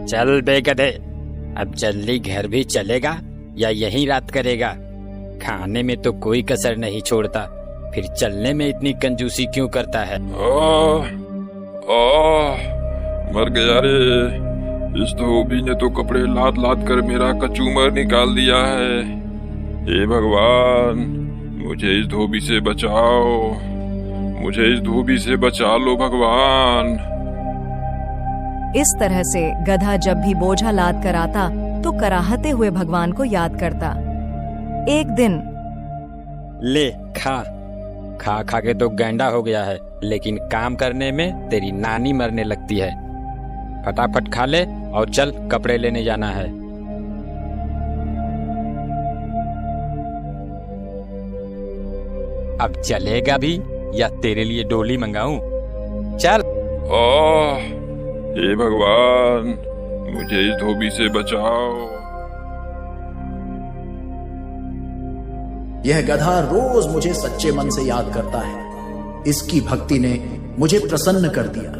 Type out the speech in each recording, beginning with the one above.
चल बे गधे, अब जल्दी घर भी चलेगा या यहीं रात करेगा? खाने में तो कोई कसर नहीं छोड़ता, फिर चलने में इतनी कंजूसी क्यों करता है? मर गया रे। इस धोबी ने तो कपड़े लाद लाद कर मेरा कचूमर निकाल दिया है। हे भगवान, मुझे इस धोबी से बचाओ, मुझे इस धोबी से बचा लो भगवान। इस तरह से गधा जब भी बोझा लाद कर आता तो कराहते हुए भगवान को याद करता। एक दिन, ले खा खा खा के तो गैंडा हो गया है, लेकिन काम करने में तेरी नानी मरने लगती है। फटाफट खा ले और चल, कपड़े लेने जाना है। अब चलेगा भी या तेरे लिए डोली मंगाऊं? चल। हे भगवान, मुझे इस धोबी से बचाओ। यह गधा रोज मुझे सच्चे मन से याद करता है। इसकी भक्ति ने मुझे प्रसन्न कर दिया।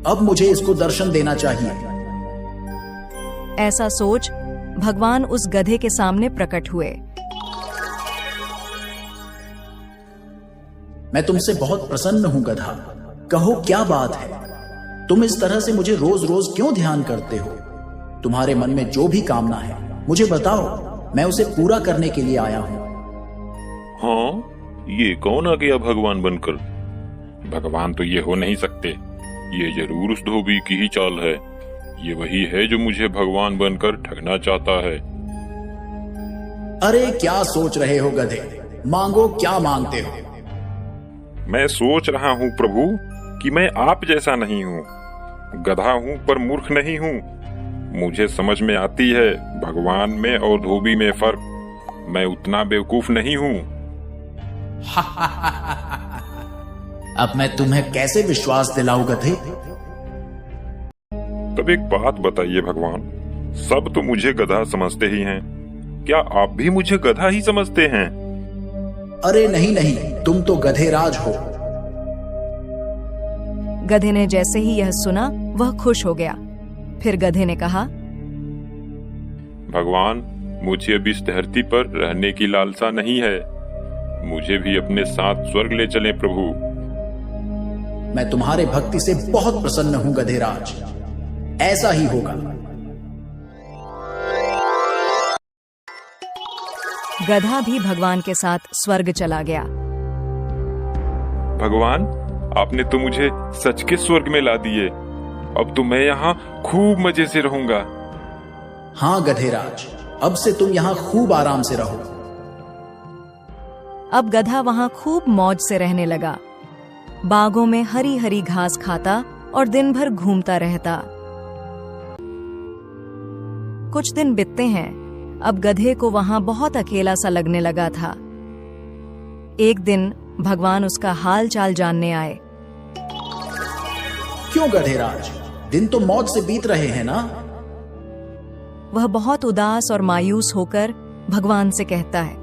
अब मुझे इसको दर्शन देना चाहिए। ऐसा सोच भगवान उस गधे के सामने प्रकट हुए। मैं तुमसे बहुत प्रसन्न हूं गधा, कहो क्या बात है? तुम इस तरह से मुझे रोज रोज क्यों ध्यान करते हो? तुम्हारे मन में जो भी कामना है मुझे बताओ, मैं उसे पूरा करने के लिए आया हूं। हाँ, ये कौन आ गया भगवान बनकर? भगवान तो ये हो नहीं सकते। ये जरूर उस धोबी की ही चाल है। ये वही है जो मुझे भगवान बनकर ठगना चाहता है। अरे क्या सोच रहे हो गधे? मांगो, क्या मांगते हो? मैं सोच रहा हूँ प्रभु कि मैं आप जैसा नहीं हूँ। गधा हूँ पर मूर्ख नहीं हूँ। मुझे समझ में आती है भगवान में और धोबी में फर्क। मैं उतना बेवकूफ नहीं हूँ। अब मैं तुम्हें कैसे विश्वास दिलाऊं गधे? तब एक बात बताइए भगवान, सब तो मुझे गधा समझते ही हैं। क्या आप भी मुझे गधा ही समझते हैं? अरे नहीं नहीं, तुम तो गधेराज हो। गधे ने जैसे ही यह सुना वह खुश हो गया। फिर गधे ने कहा, भगवान, मुझे अब इस धरती पर रहने की लालसा नहीं है। मुझे भी अपने साथ स्वर्ग ले चलें प्रभु। मैं तुम्हारे भक्ति से बहुत प्रसन्न हूं गधेराज, ऐसा ही होगा। गधा भी भगवान के साथ स्वर्ग चला गया। भगवान, आपने तो मुझे सच के स्वर्ग में ला दिए। अब तो मैं यहाँ खूब मजे से रहूंगा। हाँ गधेराज, अब से तुम यहाँ खूब आराम से रहो। अब गधा वहां खूब मौज से रहने लगा। बागों में हरी हरी घास खाता और दिन भर घूमता रहता। कुछ दिन बीतते हैं। अब गधे को वहां बहुत अकेला सा लगने लगा था। एक दिन भगवान उसका हाल चाल जानने आए। क्यों गधेराज, दिन तो मौज से बीत रहे हैं ना? वह बहुत उदास और मायूस होकर भगवान से कहता है,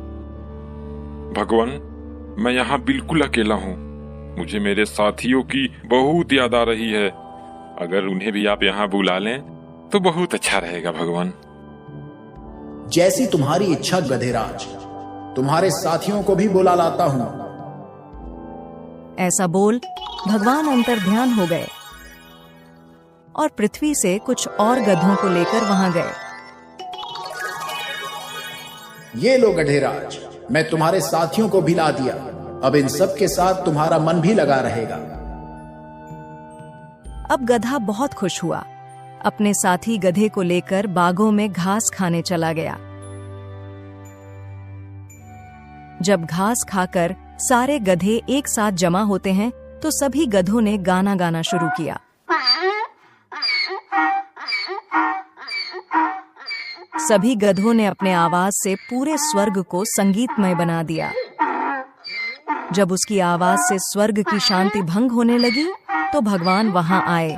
भगवान, मैं यहाँ बिल्कुल अकेला हूँ। मुझे मेरे साथियों की बहुत याद आ रही है। अगर उन्हें भी आप यहाँ बुला लें तो बहुत अच्छा रहेगा भगवान। जैसी तुम्हारी इच्छा गधेराज, तुम्हारे साथियों को भी बुला लाता हूँ। ऐसा बोल भगवान अंतर ध्यान हो गए और पृथ्वी से कुछ और गधों को लेकर वहां गए। ये लो गधेराज, मैं तुम्हारे साथियों को भी ला दिया। अब इन सब के साथ तुम्हारा मन भी लगा रहेगा। अब गधा बहुत खुश हुआ। अपने साथी गधे को लेकर बागों में घास खाने चला गया। जब घास खाकर सारे गधे एक साथ जमा होते हैं तो सभी गधों ने गाना गाना शुरू किया। सभी गधों ने अपने आवाज से पूरे स्वर्ग को संगीतमय बना दिया। जब उसकी आवाज से स्वर्ग की शांति भंग होने लगी तो भगवान वहां आए।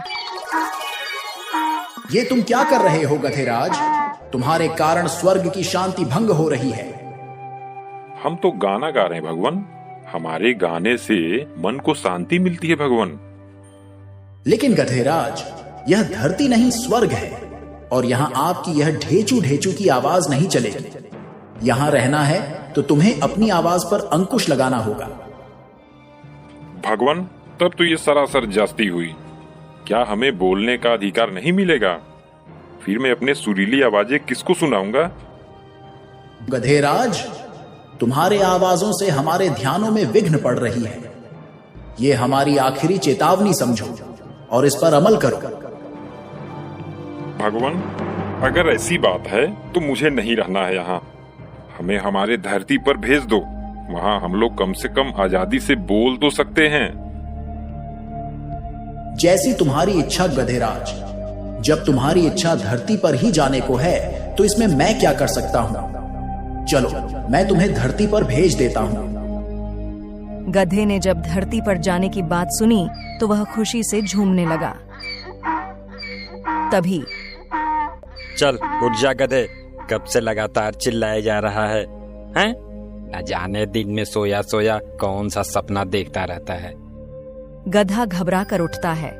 ये तुम क्या कर रहे हो गधेराज? तुम्हारे कारण स्वर्ग की शांति भंग हो रही है। हम तो गाना गा रहे हैं भगवान। हमारे गाने से मन को शांति मिलती है भगवान। लेकिन गधेराज, यह धरती नहीं स्वर्ग है। और यहाँ आपकी यह ढेचू ढेचू की आवाज नहीं चलेगी। यहाँ रहना है तो तुम्हें अपनी आवाज पर अंकुश लगाना होगा। भगवान, तब तो ये सरासर जास्ती हुई। क्या हमें बोलने का अधिकार नहीं मिलेगा? फिर मैं अपने सुरीली आवाजें किसको सुनाऊंगा? गधेराज, तुम्हारे आवाजों से हमारे ध्यानों में विघ्न पड़ रही है। ये हमारी आखिरी चेतावनी समझो और इस पर अमल करो। भगवान, अगर ऐसी बात है तो मुझे नहीं रहना है यहाँ। हमें हमारे धरती पर भेज दो। वहाँ हम लोग कम से कम आजादी से बोल तो सकते हैं। जैसी तुम्हारी इच्छा गधेराज। जब तुम्हारी इच्छा धरती पर ही जाने को है तो इसमें मैं क्या कर सकता हूँ? चलो, मैं तुम्हें धरती पर भेज देता हूँ। गधे ने जब धरती पर जाने की बात सुनी तो वह खुशी से झूमने लगा। तभी चल उठ जा गधे, कब से लगातार चिल्लाया जा रहा है, हैं? न जाने दिन में सोया सोया कौन सा सपना देखता रहता है। गधा घबरा कर उठता है।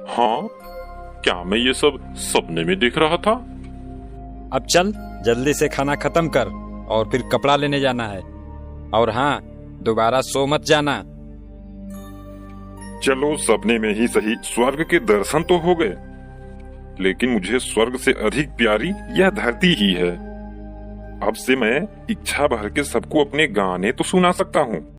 हाँ, क्या मैं ये सब सपने में देख रहा था? अब चल जल्दी से खाना खत्म कर और फिर कपड़ा लेने जाना है। और हाँ, दोबारा सो मत जाना। चलो, सपने में ही सही स्वर्ग के दर्शन तो हो गए, लेकिन मुझे स्वर्ग से अधिक प्यारी यह धरती ही है। अब से मैं इच्छा भर के सबको अपने गाने तो सुना सकता हूँ।